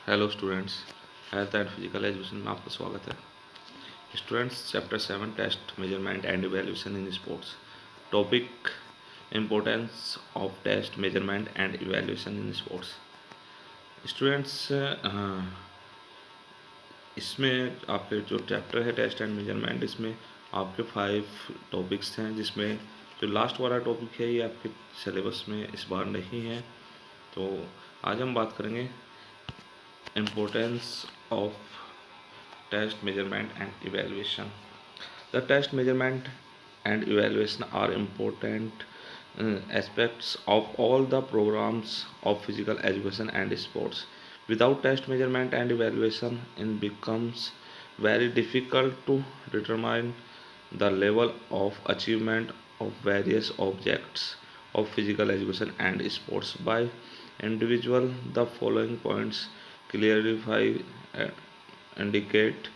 Hello students, health and physical education में आपका स्वागत है। Students, chapter 7 test measurement and evaluation in sports. Topic importance of test measurement and evaluation in sports. Students, इसमें आपके जो chapter है test and measurement, इसमें आपके 5 टॉपिक्स हैं, जिसमें जो लास्ट वाला टॉपिक है ये आपके सिलेबस में इस बार नहीं है। तो आज हम बात करेंगे importance of test measurement and evaluation. The test measurement and evaluation are important aspects of all the programs of physical education and sports. Without test measurement and evaluation, it becomes very difficult to determine the level of achievement of various objects of physical education and sports by individual. The following points clarify and indicate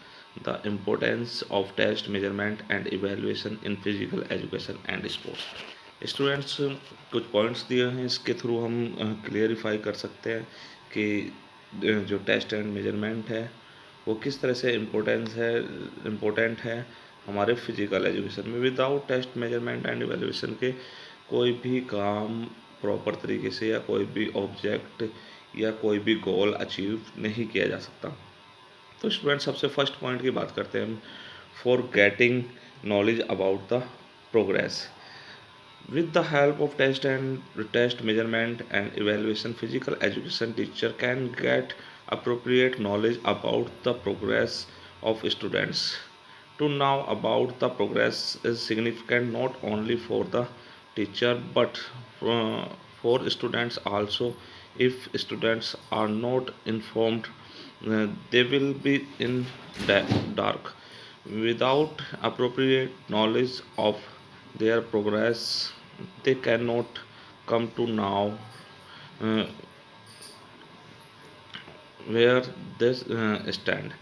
the importance of test measurement and evaluation in physical education and sports। Students, कुछ points दिए हैं, इसके through हम clarify कर सकते हैं कि जो टेस्ट एंड मेजरमेंट है वो किस तरह से इम्पोर्टेंट है हमारे फिजिकल एजुकेशन में। Without test measurement and evaluation के कोई भी काम प्रॉपर तरीके से या कोई भी ऑब्जेक्ट या कोई भी गोल अचीव नहीं किया जा सकता। तो स्टूडेंट, सबसे फर्स्ट पॉइंट की बात करते हैं हम, for getting knowledge about the progress. With the help of test measurement and evaluation, physical education teacher can get appropriate knowledge about the progress of students. To know about the progress is significant not only for the teacher but uh, for students also. If students are not informed, they will be in dark. Without appropriate knowledge of their progress, they cannot come to know uh, where they stand.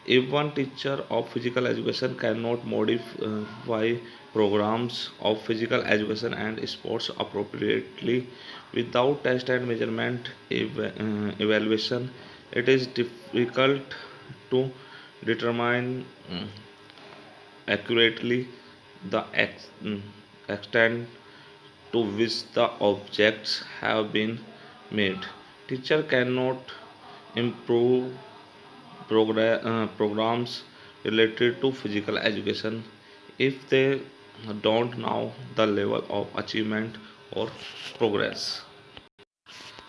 If one teacher of physical education cannot modify programs of physical education and sports appropriately without test and measurement evaluation, it is difficult to determine accurately the extent to which the objects have been made. Teacher cannot improve programs related to physical education if they don't know the level of achievement or progress।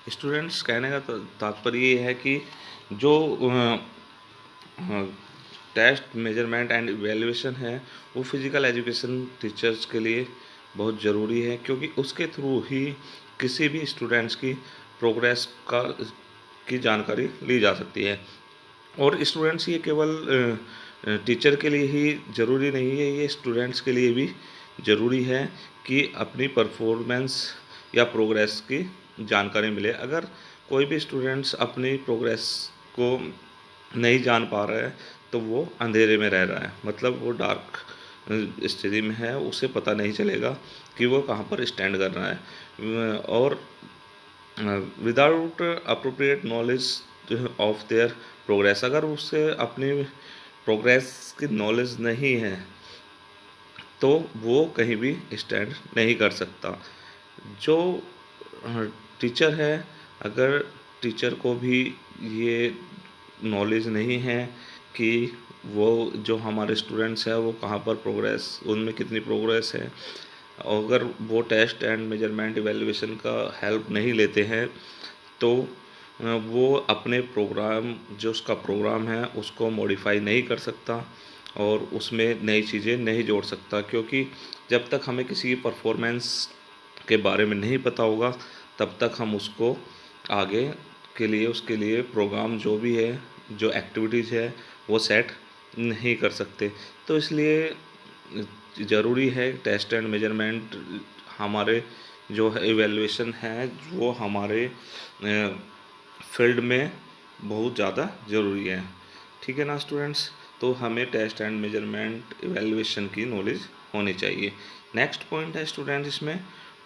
Students, कहने का तात्पर्य ये है कि जो test measurement and evaluation है वो physical education teachers के लिए बहुत ज़रूरी है, क्योंकि उसके थ्रू ही किसी भी स्टूडेंट्स की प्रोग्रेस की जानकारी ली जा सकती है। और स्टूडेंट्स, ये केवल टीचर के लिए ही ज़रूरी नहीं है, ये स्टूडेंट्स के लिए भी ज़रूरी है कि अपनी परफॉर्मेंस या प्रोग्रेस की जानकारी मिले। अगर कोई भी स्टूडेंट्स अपनी प्रोग्रेस को नहीं जान पा रहा है तो वो अंधेरे में रह रहा है, मतलब वो डार्क स्थिति में है, उसे पता नहीं चलेगा कि वो कहाँ पर स्टैंड कर रहा है। और without appropriate knowledge of their progress, अगर उससे अपनी प्रोग्रेस की नॉलेज नहीं है तो वो कहीं भी स्टैंड नहीं कर सकता। जो टीचर है, अगर टीचर को भी ये नॉलेज नहीं है कि वो जो हमारे स्टूडेंट्स हैं वो कहाँ पर प्रोग्रेस, उनमें कितनी प्रोग्रेस है, अगर वो टेस्ट एंड मेजरमेंट इवैल्यूएशन का हेल्प नहीं लेते हैं तो वो अपने प्रोग्राम, जो उसका प्रोग्राम है उसको मॉडिफाई नहीं कर सकता और उसमें नई चीज़ें नहीं जोड़ सकता। क्योंकि जब तक हमें किसी की परफॉर्मेंस के बारे में नहीं पता होगा तब तक हम उसको आगे के लिए, उसके लिए प्रोग्राम जो भी है, जो एक्टिविटीज़ है वो सेट नहीं कर सकते। तो इसलिए ज़रूरी है टेस्ट एंड मेजरमेंट, हमारे जो है इवैल्यूएशन है वो हमारे फील्ड में बहुत ज़्यादा ज़रूरी है। ठीक है ना स्टूडेंट्स, तो हमें टेस्ट एंड मेजरमेंट इवैल्यूएशन की नॉलेज होनी चाहिए। नेक्स्ट पॉइंट है स्टूडेंट्स इसमें,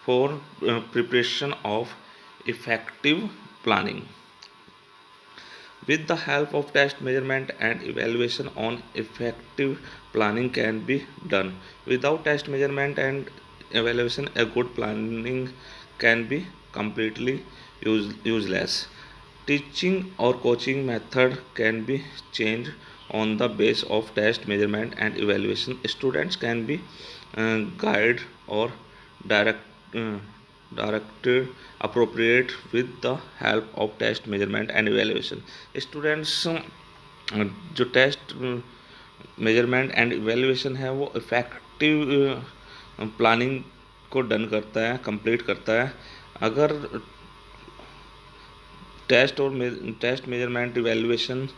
for preparation of effective planning. With the help of test measurement and evaluation on effective planning can be done. Without test measurement and evaluation, a good planning can be completely useless. Teaching or coaching method can be changed on the base of test measurement and evaluation. Students can be guided or direct, uh, directed appropriate with the help of test measurement and evaluation. Students जो test measurement and evaluation है वो effective planning को done करता है, complete करता है। अगर test measurement evaluation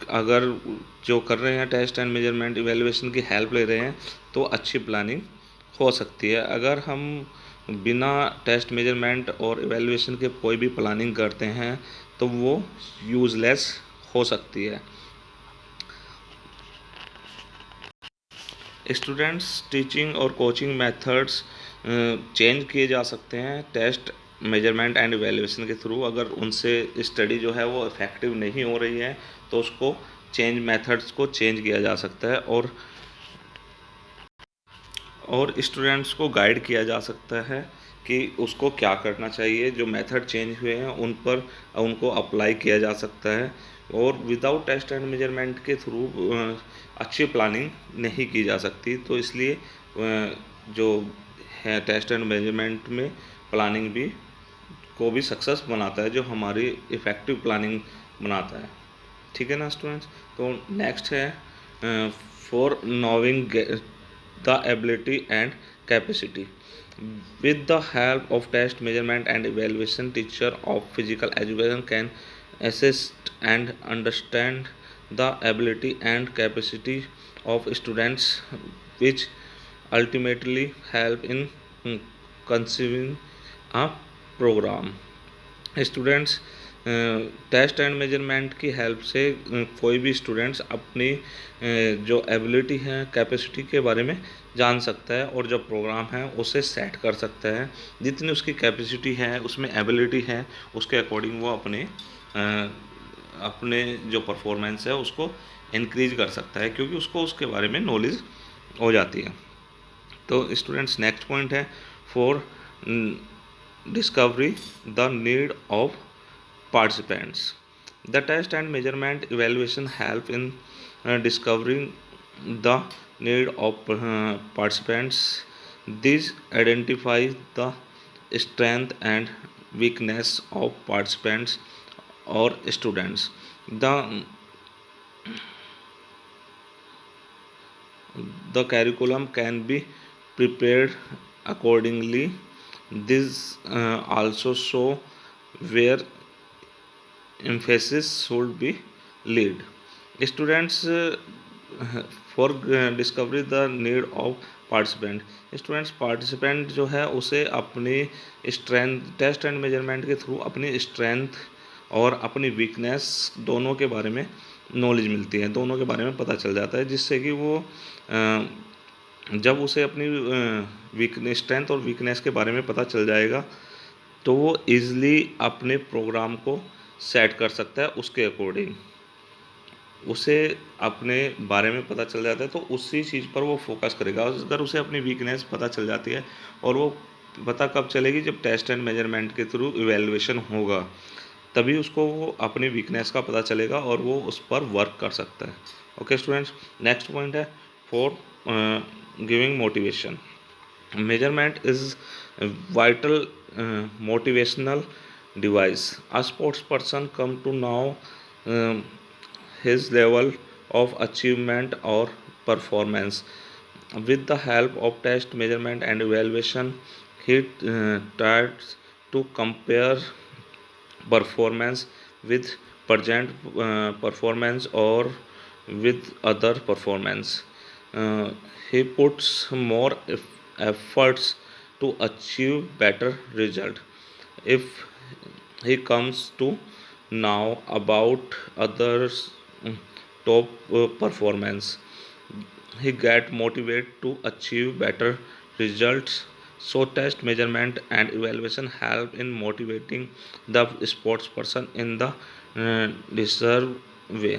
अगर जो कर रहे हैं टेस्ट एंड मेजरमेंट इवेल्युएशन की हेल्प ले रहे हैं तो अच्छी प्लानिंग हो सकती है। अगर हम बिना टेस्ट मेजरमेंट और इवेल्युएशन के कोई भी प्लानिंग करते हैं तो वो यूज़लेस हो सकती है। स्टूडेंट्स टीचिंग और कोचिंग मेथड्स चेंज किए जा सकते हैं टेस्ट मेजरमेंट एंड इवेल्युएशन के थ्रू। अगर उनसे स्टडी जो है वो इफ़ेक्टिव नहीं हो रही है तो उसको मेथड्स को चेंज किया जा सकता है और स्टूडेंट्स को गाइड किया जा सकता है कि उसको क्या करना चाहिए। जो मेथड चेंज हुए हैं उन पर उनको अप्लाई किया जा सकता है और विदाउट टेस्ट एंड मेजरमेंट के थ्रू अच्छी प्लानिंग नहीं की जा सकती। तो इसलिए जो है टेस्ट एंड मेजरमेंट में प्लानिंग भी को भी सक्सेस बनाता है, जो हमारी इफ़ेक्टिव प्लानिंग बनाता है। ठीक है ना स्टूडेंट्स। तो नेक्स्ट है for नोविंग the ability and capacity. With the help of test measurement and evaluation, teacher of physical education can assess and understand the ability and capacity of students, which ultimately help in conceiving a program. Students test and measurement की help से कोई भी students अपनी जो ability है capacity के बारे में जान सकता है और जो प्रोग्राम है उसे सेट कर सकता है। जितनी उसकी कैपेसिटी है उसमें एबिलिटी है उसके अकॉर्डिंग वो अपने जो परफॉर्मेंस है उसको इंक्रीज कर सकता है, क्योंकि उसको उसके बारे में नॉलेज हो जाती है। तो स्टूडेंट्स नेक्स्ट पॉइंट है for discovery the need of participants. The test and measurement evaluation help in discovering the need of participants. These identify the strength and weakness of participants or students. The curriculum can be prepared accordingly. This also show where emphasis should be laid. Students for discovery the need of participant. Students participant जो है उसे अपनी strength test and measurement के through अपनी strength और अपनी weakness दोनों के बारे में नॉलेज मिलती है, दोनों के बारे में पता चल जाता है, जिससे कि वो जब उसे अपनी वीकनेस स्ट्रेंथ और वीकनेस के बारे में पता चल जाएगा तो वो ईज़िली अपने प्रोग्राम को सेट कर सकता है। उसके अकॉर्डिंग उसे अपने बारे में पता चल जाता है तो उसी चीज़ पर वो फोकस करेगा। अगर उसे अपनी वीकनेस पता चल जाती है, और वो पता कब चलेगी जब टेस्ट एंड मेजरमेंट के थ्रू इवैल्यूएशन होगा, तभी उसको वो अपनी वीकनेस का पता चलेगा और वो उस पर वर्क कर सकता है। ओके स्टूडेंट्स, नेक्स्ट पॉइंट है for giving motivation. Measurement is a vital motivational device. A sports person come to know his level of achievement or performance. With the help of test measurement and evaluation, he tries to compare performance with present performance or with other performance. He puts more efforts to achieve better result. If he comes to know about others top performance, he get motivated to achieve better results. So test measurement and evaluation help in motivating the sports person in the deserved way.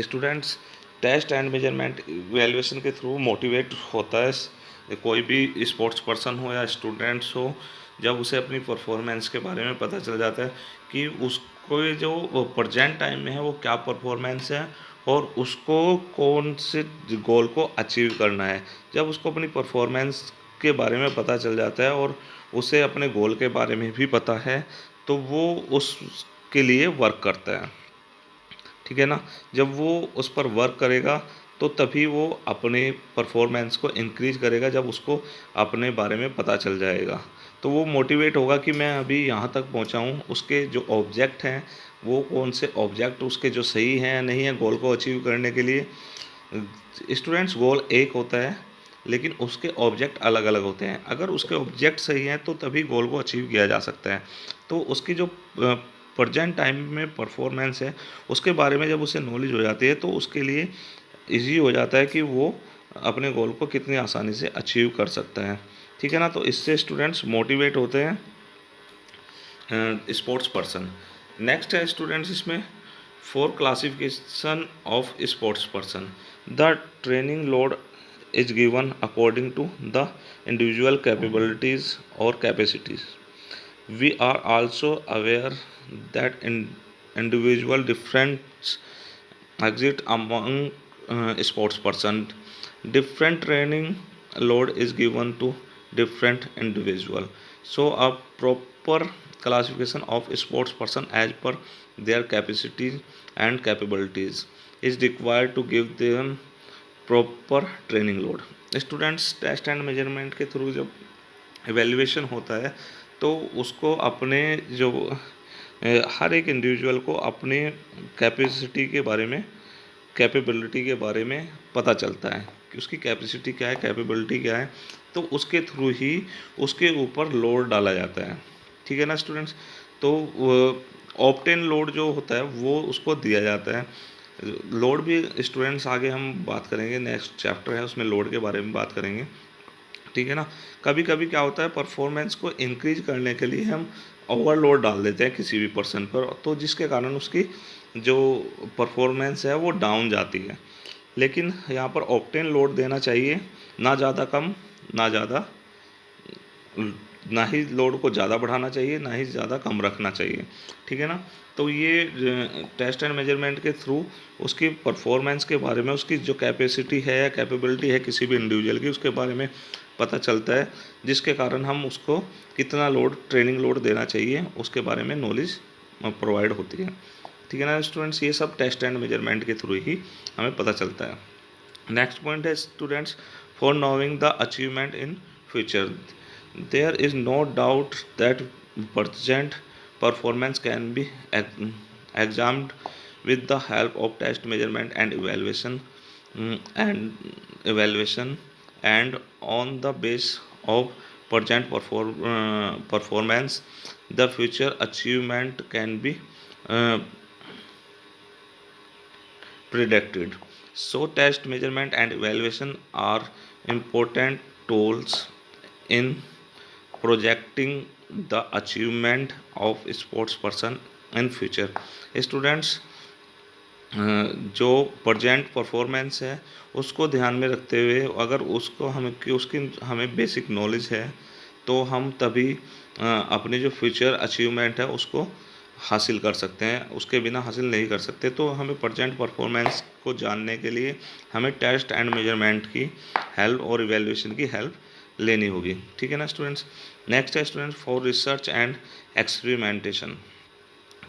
Students test and measurement evaluation के through motivate होता है कोई भी sports person हो या students हो, जब उसे अपनी परफॉर्मेंस के बारे में पता चल जाता है कि उसको ये जो प्रेजेंट टाइम में है वो क्या परफॉर्मेंस है और उसको कौन से गोल को अचीव करना है। जब उसको अपनी परफॉर्मेंस के बारे में पता चल जाता है और उसे अपने गोल के बारे में भी पता है, तो वो उसके लिए वर्क करता है। ठीक है ना। जब वो उस पर वर्क करेगा तो तभी वो अपने परफॉर्मेंस को इंक्रीज करेगा, जब उसको अपने बारे में पता चल जाएगा तो वो मोटिवेट होगा कि मैं अभी यहाँ तक पहुँचा हूँ। उसके जो ऑब्जेक्ट हैं वो कौन से ऑब्जेक्ट उसके जो सही हैं या नहीं है गोल को अचीव करने के लिए। स्टूडेंट्स गोल एक होता है लेकिन उसके ऑब्जेक्ट अलग अलग होते हैं। अगर उसके ऑब्जेक्ट सही हैं तो तभी गोल को अचीव किया जा सकता है। तो उसकी जो प्रेजेंट टाइम में परफॉर्मेंस है उसके बारे में जब उसे नॉलेज हो जाती है तो उसके लिए इजी हो जाता है कि वो अपने गोल को कितनी आसानी से अचीव कर सकता है। ठीक है ना। तो इससे स्टूडेंट्स मोटिवेट होते हैं स्पोर्ट्स पर्सन। नेक्स्ट है स्टूडेंट्स इसमें for classification of sports person. The training load is given according to the individual capabilities or capacities. We are also aware that individual difference exist among sports person. Different training load is given to different individual. So a proper classification of sports person as per their capacities and capabilities is required to give them proper training load. Students test and measurement के through जब evaluation होता है तो उसको अपने जो हर एक individual को अपने कैपेसिटी के बारे में कैपेबिलिटी के बारे में पता चलता है कि उसकी कैपेसिटी क्या है कैपेबिलिटी क्या है, तो उसके थ्रू ही उसके ऊपर लोड डाला जाता है। ठीक है ना स्टूडेंट्स। तो ऑप्टेन लोड जो होता है वो उसको दिया जाता है। लोड भी स्टूडेंट्स आगे हम बात करेंगे, नेक्स्ट चैप्टर है उसमें लोड के बारे में बात करेंगे। ठीक है ना। कभी कभी क्या होता है परफॉर्मेंस को इंक्रीज करने के लिए हम ओवरलोड डाल देते हैं किसी भी पर्सन पर, तो जिसके कारण उसकी जो परफॉर्मेंस है वो डाउन जाती है। लेकिन यहाँ पर ऑप्टेन लोड देना चाहिए, ना ज़्यादा कम ना ज़्यादा, ना ही लोड को ज़्यादा बढ़ाना चाहिए ना ही ज़्यादा कम रखना चाहिए। ठीक है ना। तो ये टेस्ट एंड मेजरमेंट के थ्रू उसकी परफॉर्मेंस के बारे में, उसकी जो कैपेसिटी है या कैपेबिलिटी है किसी भी इंडिविजुअल की, उसके बारे में पता चलता है, जिसके कारण हम उसको कितना लोड ट्रेनिंग लोड देना चाहिए उसके बारे में नॉलेज प्रोवाइड होती है। ठीक है ना स्टूडेंट्स। ये सब टेस्ट एंड मेजरमेंट के थ्रू ही हमें पता चलता है। नेक्स्ट पॉइंट है students for knowing the achievement in future. There is no doubt that present performance can be examined with the help of test measurement and evaluation, and on the basis of present performance the future achievement can be uh, predicted. So test measurement and evaluation are important tools in projecting the achievement of sports person in future। Students जो present performance है उसको ध्यान में रखते हुए अगर उसको हमें कि उसकी हमें बेसिक नॉलेज है तो हम तभी अपनी जो फ्यूचर अचीवमेंट है उसको हासिल कर सकते हैं, उसके बिना हासिल नहीं कर सकते। तो हमें प्रेजेंट परफॉर्मेंस को जानने के लिए हमें टेस्ट एंड मेजरमेंट की हेल्प और इवैल्यूएशन की हेल्प लेनी होगी। ठीक है ना स्टूडेंट्स। नेक्स्ट है students for research and experimentation.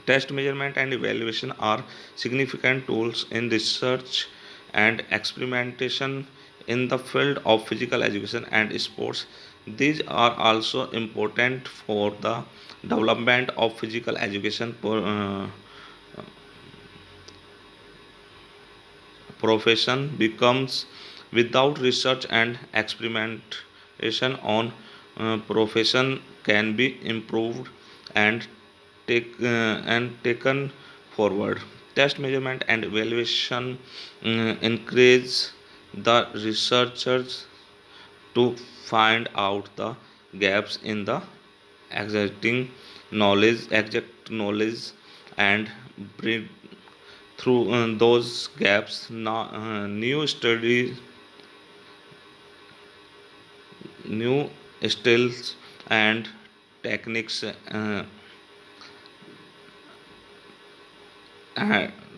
Test measurement and evaluation are significant tools in research and experimentation in the field of physical education and sports. These are also important for the development of physical education profession becomes without research and experimentation on profession can be improved and taken forward. Test measurement and evaluation encourage the researchers to find out the gaps in the exact knowledge and bring through those gaps. Now, new skills and techniques uh,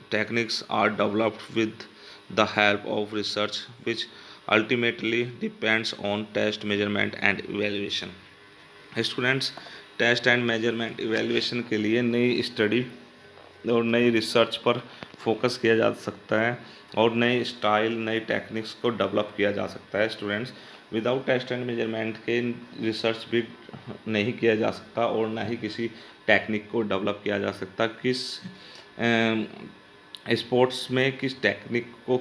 techniques are developed with the help of research, which ultimately depends on test, measurement and evaluation. Students, test and measurement evaluation के लिए नई study और नई research पर focus किया जा सकता है और नई स्टाइल, नई टेक्निक्स को डेवलप किया जा सकता है। Students, without test and measurement के रिसर्च भी नहीं किया जा सकता और ना ही किसी टेक्निक को डेवलप किया जा सकता। स्पोर्ट्स में किस टेक्निक को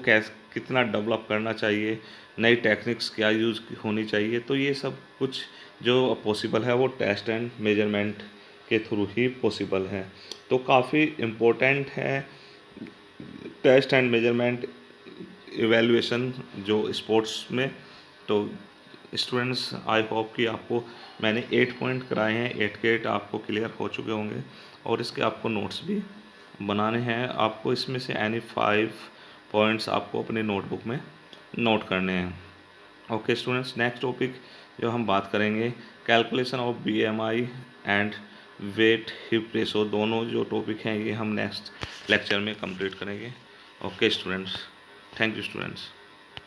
कितना डेवलप करना चाहिए, नई टेक्निक्स क्या यूज़ होनी चाहिए, तो ये सब कुछ जो पॉसिबल है वो टेस्ट एंड मेजरमेंट के थ्रू ही पॉसिबल है। तो काफ़ी इम्पोर्टेंट है टेस्ट एंड मेजरमेंट इवैल्यूएशन जो स्पोर्ट्स में। तो स्टूडेंट्स, आई होप कि आपको मैंने 8 पॉइंट कराए हैं, 8 के 8 आपको क्लियर हो चुके होंगे और इसके आपको नोट्स भी बनाने हैं। आपको इसमें से एनी 5 पॉइंट्स आपको अपने नोटबुक में नोट करने हैं। ओके स्टूडेंट्स, नेक्स्ट टॉपिक जो हम बात करेंगे, calculation of BMI and waist hip ratio. दोनों जो टॉपिक हैं ये हम नेक्स्ट लेक्चर में कंप्लीट करेंगे। Okay students, thank you students.